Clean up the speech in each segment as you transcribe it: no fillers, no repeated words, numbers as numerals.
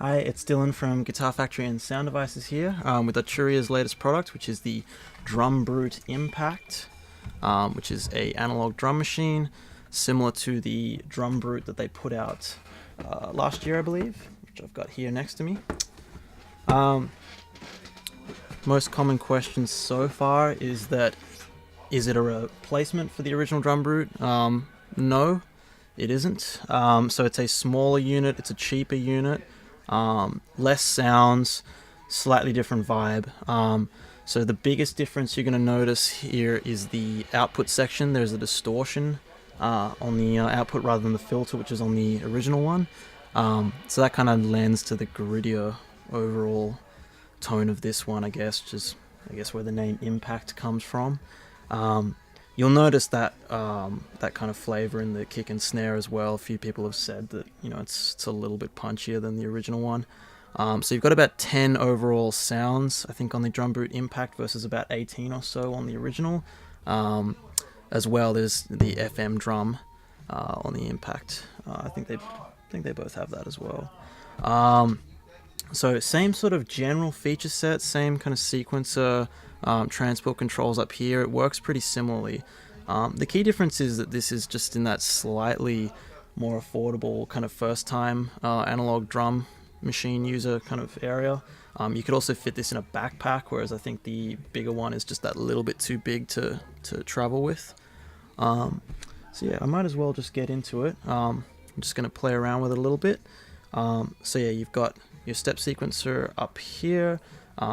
Hi, it's Dylan from Guitar Factory and Sound Devices here with Arturia's latest product, which is the Drumbrute Impact, which is a analog drum machine similar to the Drumbrute that they put out last year, I believe, which I've got here next to me. Most common questions so far is it a replacement for the original Drumbrute? No, it isn't. So it's a smaller unit, it's a cheaper unit. Less sounds, slightly different vibe. So the biggest difference you're going to notice here is the output section. There's a distortion on the output rather than the filter, which is on the original one. So that kind of lends to the grittier overall tone of this one, I guess, which is where the name Impact comes from. You'll notice that that kind of flavor in the kick and snare as well. A few people have said that it's a little bit punchier than the original one. So you've got about 10 overall sounds, I think, on the Drumbrute Impact versus about 18 or so on the original. As well, there's the FM drum on the Impact. I think they both have that as well. So same sort of general feature set, same kind of sequencer, transport controls up here. It works pretty similarly. The key difference is that this is just in that slightly more affordable kind of first time analog drum machine user kind of area. You could also fit this in a backpack, whereas I think the bigger one is just that little bit too big to travel with. So yeah, I might as well just get into it. I'm just going to play around with it a little bit. So yeah, you've got your step sequencer up here,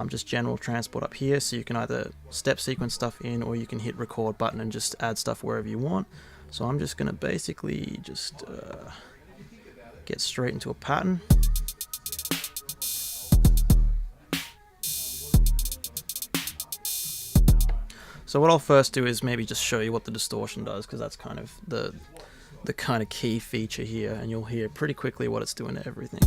just general transport up here, so you can either step sequence stuff in or you can hit record button and just add stuff wherever you want. So I'm just going to basically just get straight into a pattern. So what I'll first do is maybe just show you what the distortion does, because that's kind of the kind of key feature here, and you'll hear pretty quickly what it's doing to everything.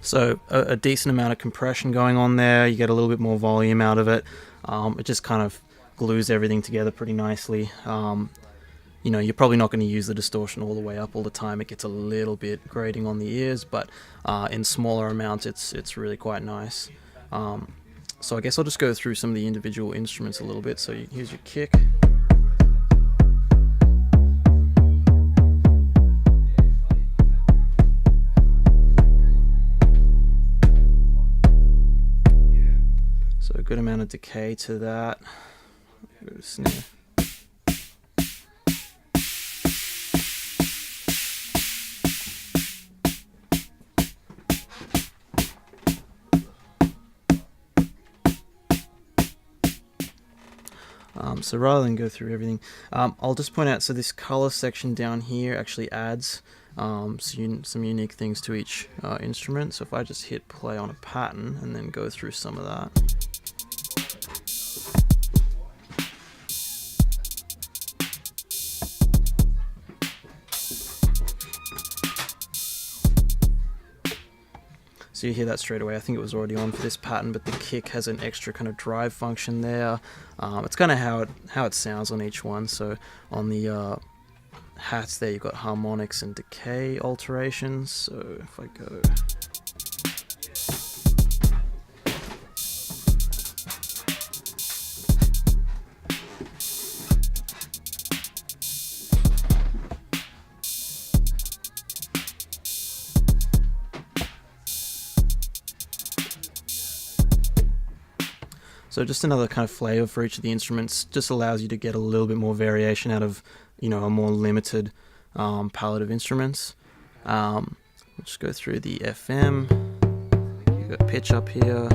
So a decent amount of compression going on there. You get a little bit more volume out of it. It just kind of glues everything together pretty nicely. You're probably not going to use the distortion all the way up all the time. It gets a little bit grating on the ears, but in smaller amounts it's really quite nice. So I guess I'll just go through some of the individual instruments a little bit. So here's your kick. So a good amount of decay to that. Go to snare. So rather than go through everything, I'll just point out, so this color section down here actually adds some unique things to each instrument. So if I just hit play on a pattern and then go through some of that. So you hear that straight away. I think it was already on for this pattern, but the kick has an extra kind of drive function there. It's kind of how it sounds on each one. So on the hats there, you've got harmonics and decay alterations. So if I go... So just another kind of flavor for each of the instruments, just allows you to get a little bit more variation out of, a more limited palette of instruments. We'll just go through the FM. You've got pitch up here.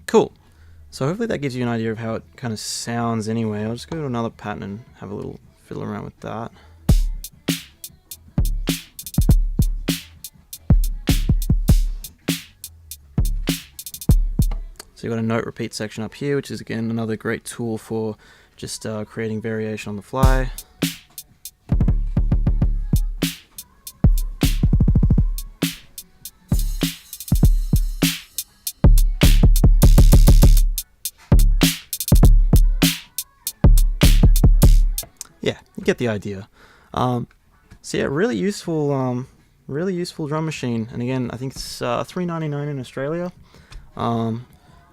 Cool. So hopefully that gives you an idea of how it kind of sounds anyway. I'll just go to another pattern and have a little fiddle around with that. So you've got a note repeat section up here, which is again another great tool for just creating variation on the fly. Yeah, you get the idea. So yeah, really useful drum machine. And again, I think it's $3.99 in Australia,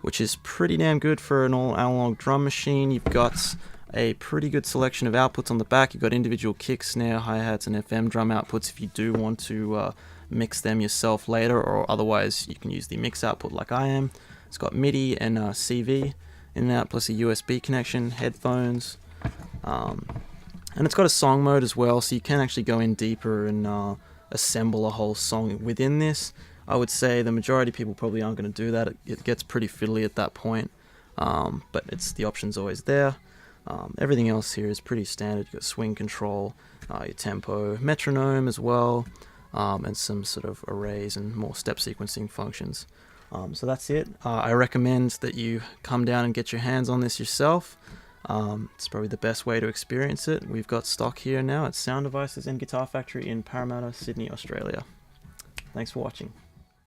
which is pretty damn good for an all analog drum machine. You've got a pretty good selection of outputs on the back. You've got individual kick, snare, hi-hats, and FM drum outputs if you do want to mix them yourself later, or otherwise you can use the mix output like I am. It's got MIDI and CV in and out, plus a USB connection, headphones, and it's got a song mode as well, so you can actually go in deeper and assemble a whole song within this. I would say the majority of people probably aren't going to do that. It gets pretty fiddly at that point, but the option's always there. Everything else here is pretty standard. You've got swing control, your tempo, metronome as well, and some sort of arrays and more step sequencing functions. So that's it. I recommend that you come down and get your hands on this yourself. It's probably the best way to experience it. We've got stock here now at Sound Devices and Guitar Factory in Parramatta, Sydney, Australia. Thanks for watching.